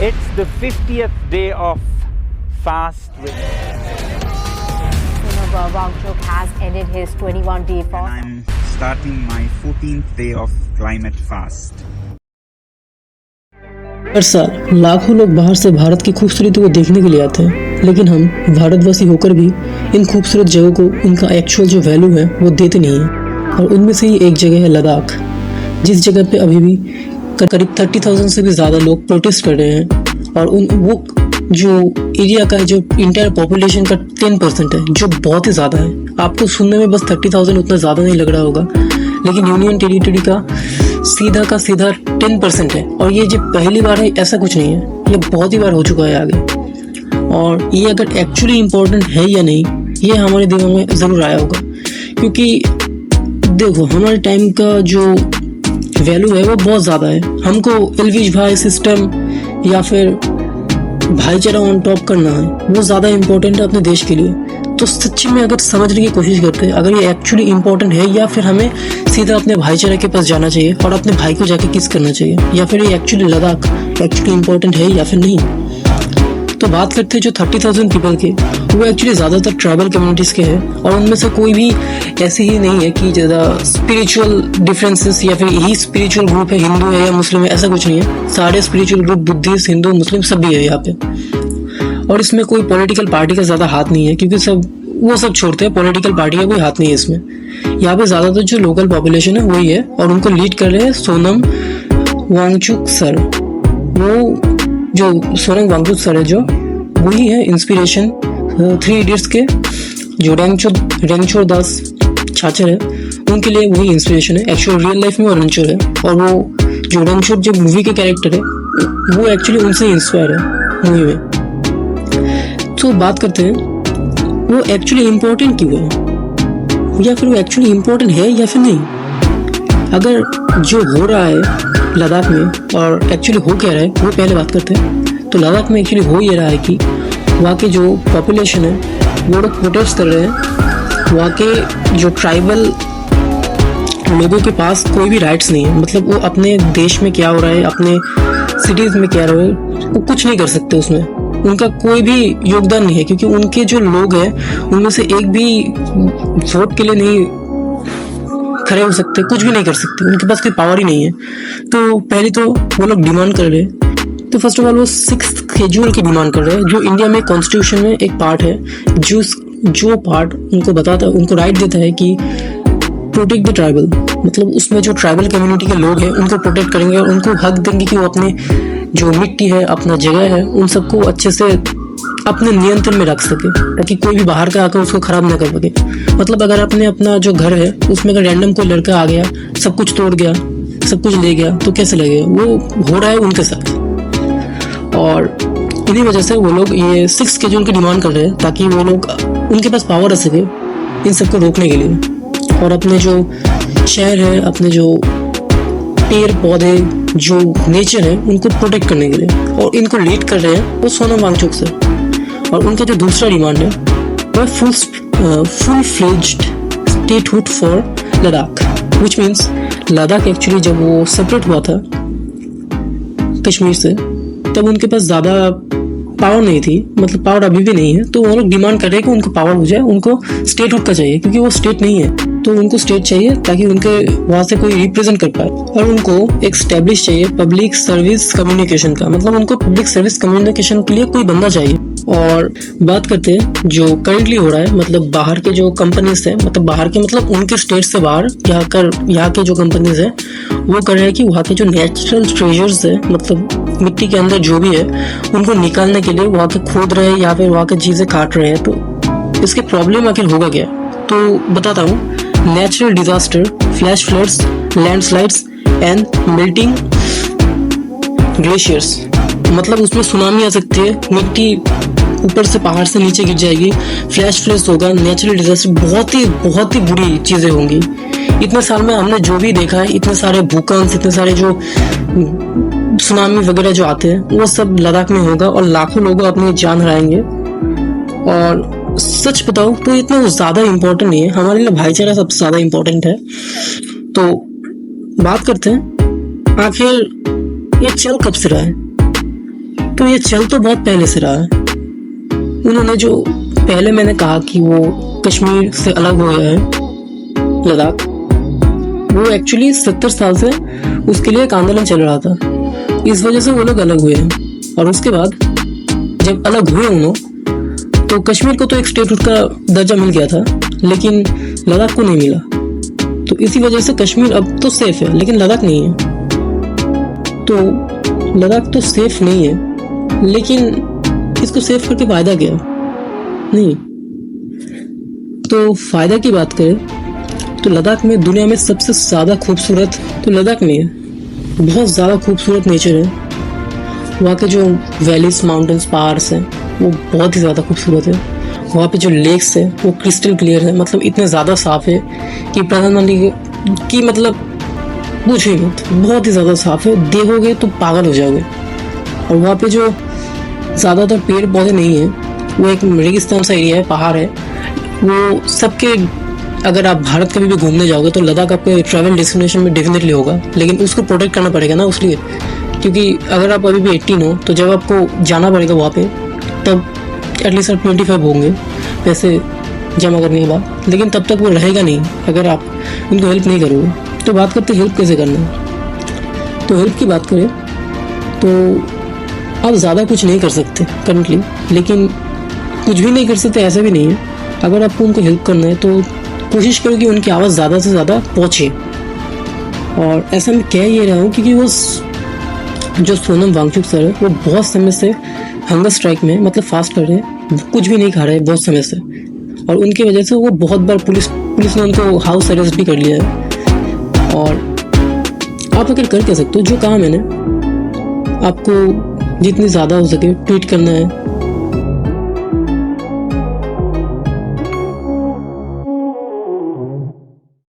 It's the 50th day of fast. Sonam Wangchuk has ended his 21-day fast. I'm starting my 14th day of climate fast. हर साल लाखों लोग बाहर से भारत की खूबसूरती को देखने के लिए आते हैं, लेकिन हम भारतवासी होकर भी इन खूबसूरत जगहों को इनका एक्चुअल जो वैल्यू है वो देते नहीं हैं। और उनमें से ही एक जगह है लद्दाख, जिस जगह पे अभी भी करीब 30,000 से भी ज़्यादा लोग प्रोटेस्ट कर रहे हैं। और वो जो एरिया का जो इंटायर पॉपुलेशन का 10% है, जो बहुत ही ज़्यादा है। आपको सुनने में बस 30,000 उतना ज़्यादा नहीं लग रहा होगा, लेकिन यूनियन टेरिटरी का सीधा 10% है। और ये जो पहली बार है ऐसा कुछ नहीं है, ये बहुत ही बार हो चुका है आगे। और ये अगर एक्चुअली इम्पोर्टेंट है या नहीं, ये हमारे दिमाग में ज़रूर आया होगा। क्योंकि देखो, हमारे टाइम का जो वैल्यू है वो बहुत ज़्यादा है। हमको एलविश भाई सिस्टम या फिर भाईचारा ऑन टॉप करना है, वो ज़्यादा इम्पोर्टेंट है अपने देश के लिए। तो सच्ची में अगर समझने की कोशिश करते हैं, अगर ये एक्चुअली इम्पोर्टेंट है, या फिर हमें सीधा अपने भाईचारे के पास जाना चाहिए और अपने भाई को जाके किस करना चाहिए, या फिर ये एक्चुअली लद्दाख एक्चुअली इम्पोर्टेंट है या फिर नहीं। तो बात करते हैं जो 30,000 पीपल के, वो एक्चुअली ज़्यादातर ट्राइबल कम्युनिटीज़ के हैं। और उनमें से कोई भी ऐसी ही नहीं है कि ज़्यादा स्पिरिचुअल डिफरेंसेस या फिर यही स्पिरिचुअल ग्रुप है, हिंदू है या मुस्लिम है, ऐसा कुछ नहीं है। सारे स्पिरिचुअल ग्रुप बुद्धिस्ट, हिंदू, मुस्लिम सब भी है यहाँ पे। और इसमें कोई पॉलिटिकल पार्टी का ज़्यादा हाथ नहीं है, क्योंकि वो सब छोड़ते हैं, पॉलिटिकल पार्टी का कोई हाथ नहीं है इसमें। यहाँ पे ज़्यादातर जो लोकल पॉपुलेशन है वही है, और उनको लीड कर रहे हैं सोनम वांगचुक सर। वो जो सोनम वांगचुक सर है, जो वही है इंस्पिरेशन 3 इडियट्स के जो रेंगचोर दास छाछर है, उनके लिए वही इंस्पिरेशन है। एक्चुअल रियल लाइफ में वो रेंगचोर है, और वो जो रेंगचोर जो मूवी के कैरेक्टर है वो एक्चुअली उनसे इंस्पायर है मूवी में। तो बात करते हैं वो एक्चुअली इम्पोर्टेंट क्यों है, या फिर वो एक्चुअली इम्पोर्टेंट है या फिर नहीं। अगर जो हो रहा है लद्दाख में और एक्चुअली हो क्या रहा है वो पहले बात करते हैं। तो लद्दाख में एक्चुअली हो ये रहा है कि वहाँ के जो पॉपुलेशन है वो लोग प्रोटेस्ट कर रहे हैं। वहाँ के जो ट्राइबल लोगों के पास कोई भी राइट्स नहीं है, मतलब वो अपने देश में क्या हो रहा है, अपने सिटीज़ में क्या हो रहा है, वो कुछ नहीं कर सकते उसमें। उनका कोई भी योगदान नहीं है, क्योंकि उनके जो लोग हैं उनमें से एक भी वोट के लिए नहीं खड़े हो सकते, कुछ भी नहीं कर सकते, उनके पास कोई पावर ही नहीं है। तो पहले तो वो लोग डिमांड कर रहे हैं। तो फर्स्ट ऑफ ऑल वो 6th शेड्यूल की डिमांड कर रहे हैं, जो इंडिया में कॉन्स्टिट्यूशन में एक पार्ट है, जो पार्ट उनको बताता है, उनको राइट देता है कि प्रोटेक्ट द ट्राइबल। मतलब उसमें जो ट्राइबल कम्युनिटी के लोग हैं उनको प्रोटेक्ट करेंगे और उनको हक देंगे कि वो अपने जो मिट्टी है, अपना जगह है, उन सबको अच्छे से अपने नियंत्रण में रख सके, ताकि कोई भी बाहर का आकर उसको खराब ना कर सके। मतलब अगर आपने अपना जो घर है उसमें अगर रैंडम कोई लड़का आ गया, सब कुछ तोड़ गया, सब कुछ ले गया, तो कैसे लगेगा? वो हो रहा है उनके साथ। और इन्हीं वजह से वो लोग ये 6th शेड्यूल की डिमांड कर रहे हैं, ताकि वो लोग उनके पास पावर आ सके इन सबको रोकने के लिए। और अपने जो शहर है, अपने जो पेड़ पौधे, जो नेचर है, उनको प्रोटेक्ट करने के लिए। और इनको लीड कर रहे हैं वो सोनम वांगचुक से। और उनका जो दूसरा डिमांड है वो full fledged statehood for Ladakh, which means Ladakh actually जब वो सेपरेट हुआ था कश्मीर से, तब उनके पास ज़्यादा पावर नहीं थी, मतलब पावर अभी भी नहीं है। तो वो लोग डिमांड कर रहे हैं कि उनको पावर हो जाए, उनको स्टेटहुड का चाहिए, क्योंकि वो स्टेट नहीं है। तो उनको स्टेट चाहिए ताकि उनके वहाँ से कोई रिप्रेजेंट कर पाए। और उनको एक स्टैब्लिश चाहिए पब्लिक सर्विस कम्युनिकेशन का, मतलब उनको पब्लिक सर्विस कम्युनिकेशन के लिए कोई बंदा चाहिए। और बात करते हैं जो करंटली हो रहा है, मतलब बाहर के जो कंपनीज है, मतलब बाहर के मतलब उनके स्टेट से बाहर यहाँ के जो कंपनीज है वो कर रहे हैं कि वहाँ के जो नेचुरल ट्रेजर्स है, मतलब मिट्टी के अंदर जो भी है, उनको निकालने के लिए वहाँ के खोद रहे हैं या फिर वहाँ की चीज़ें काट रहे हैं। तो इसके प्रॉब्लम आखिर होगा क्या? तो बताता हूँ। Natural disaster, flash floods, landslides and melting glaciers, मतलब उसमें सुनामी आ सकती है, मिट्टी ऊपर से पहाड़ से नीचे गिर जाएगी, फ्लैश फ्लड्स होगा, नेचुरल डिजास्टर, बहुत ही बुरी चीज़ें होंगी। इतने साल में हमने जो भी देखा है, इतने सारे भूकंप, इतने सारे जो सुनामी वगैरह जो आते हैं, वो सब लद्दाख में होगा और लाखों लोग अपनी जान हराएंगे। और सच बताओ तो इतना ज़्यादा इम्पोर्टेंट नहीं है, हमारे लिए भाईचारा सबसे ज़्यादा इम्पोर्टेंट है। तो बात करते हैं आखिर ये चल कब से रहा है। तो ये चल तो बहुत पहले से रहा है। उन्होंने जो पहले मैंने कहा कि वो कश्मीर से अलग हो गया है लद्दाख, वो एक्चुअली 70 साल से उसके लिए एक आंदोलन चल रहा था, इस वजह से वो लोग अलग हुए हैं। और उसके बाद जब अलग हुए उन्हों तो कश्मीर को तो एक स्टेटहुड का दर्जा मिल गया था, लेकिन लद्दाख को नहीं मिला। तो इसी वजह से कश्मीर अब तो सेफ है, लेकिन लद्दाख नहीं है। तो लद्दाख तो सेफ नहीं है, लेकिन इसको सेफ करके फायदा क्या? नहीं। तो फायदा की बात करें तो लद्दाख में दुनिया में सबसे ज्यादा खूबसूरत तो लद्दाख में है। बहुत ज्यादा खूबसूरत नेचर है, वहाँ के जो वैलीज, माउंटेन्स, पहाड़स हैं वो बहुत ही ज़्यादा खूबसूरत है। वहाँ पे जो लेक्स है वो क्रिस्टल क्लियर है, मतलब इतने ज़्यादा साफ है कि प्रधानमंत्री की मतलब पूछो ही मत, बहुत ही ज़्यादा साफ है, देखोगे तो पागल हो जाओगे। और वहाँ पे जो ज़्यादातर पेड़ पौधे नहीं है, वो एक रेगिस्तान सा एरिया है, पहाड़ है। वो सबके, अगर आप भारत कभी भी घूमने जाओगे तो लद्दाख आपके ट्रैवल डेस्टिनेशन में डेफिनेटली होगा, लेकिन उसको प्रोटेक्ट करना पड़ेगा ना, उसलिए क्योंकि अगर आप अभी भी 18 हो तो जब आपको जाना पड़ेगा वहाँ पे तब एटलीस्ट आप 25 होंगे पैसे जमा करने के बाद, लेकिन तब तक वो रहेगा नहीं अगर आप उनको हेल्प नहीं करोगे। तो बात करते हेल्प कैसे करना है। तो हेल्प की बात करें तो आप ज़्यादा कुछ नहीं कर सकते करंटली, लेकिन कुछ भी नहीं कर सकते ऐसा भी नहीं है। अगर आपको उनको हेल्प करना है तो कोशिश करो कि उनकी आवाज़ ज़्यादा से ज़्यादा पहुँचे। और ऐसा मैं कह ये रहा हूँ क्योंकि वो जो सोनम वांगचुक सर है वो बहुत समय से हंगर स्ट्राइक में, मतलब फास्ट कर रहे हैं, कुछ भी नहीं खा रहे हैं बहुत समय से, और उनकी वजह से वो बहुत बार पुलिस ने उनको हाउस अरेस्ट भी कर लिया है। और आप अगर कर सकते हो जो कहा मैंने, आपको जितनी ज़्यादा हो सके ट्वीट करना है,